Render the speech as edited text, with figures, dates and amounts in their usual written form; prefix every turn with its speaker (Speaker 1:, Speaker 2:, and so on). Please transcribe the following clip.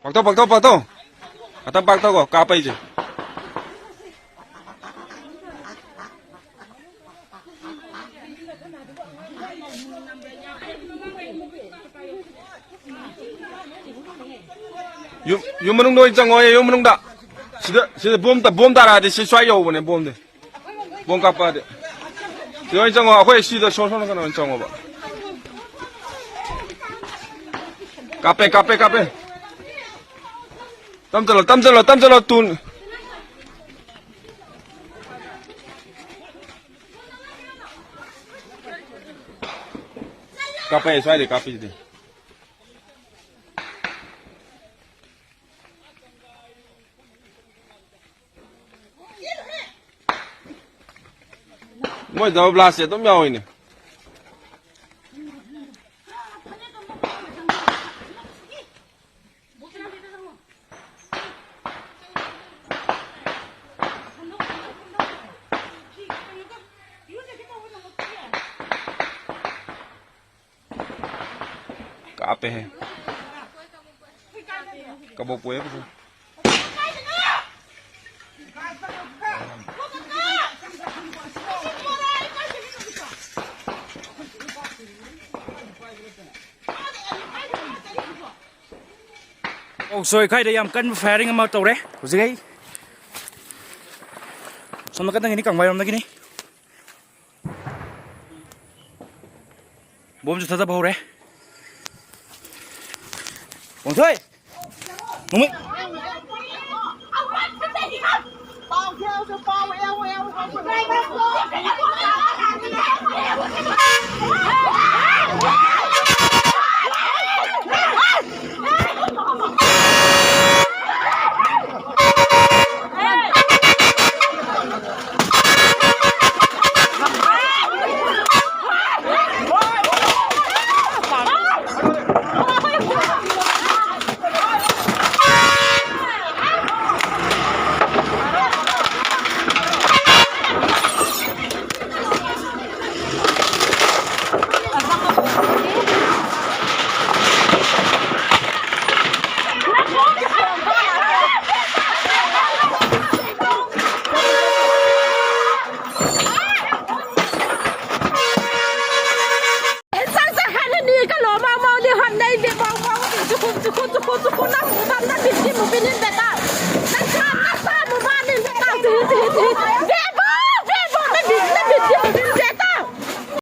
Speaker 1: 박터. 아따 박터고 까빠 이제. 유무능 너 있잖아, 유무능다. 시대 봄 따라 돼, 시衰有 보네, 봄 돼. 봄 까빠 돼. 저 있잖아, 회 시대 쇼쇼는 거는 있잖아 봐. 까빼. 땀 잘라, 돈. 까빼, 쏴야 까빼 돼. 뭐, 너 블라스에 또 мя오이네. 까빼 해. 까먹고 해, 무슨.
Speaker 2: Rồi khai đây em cân firing mà tàu đấy, có gì đấy? Xong nó cất cái này càng vay làm cái này. Bom cho thật bao đấy. Bom thôi. Đúng không?
Speaker 3: Hãy subscribe cho kênh Ghiền Mì Gõ để không bỏ lỡ những video hấp dẫn.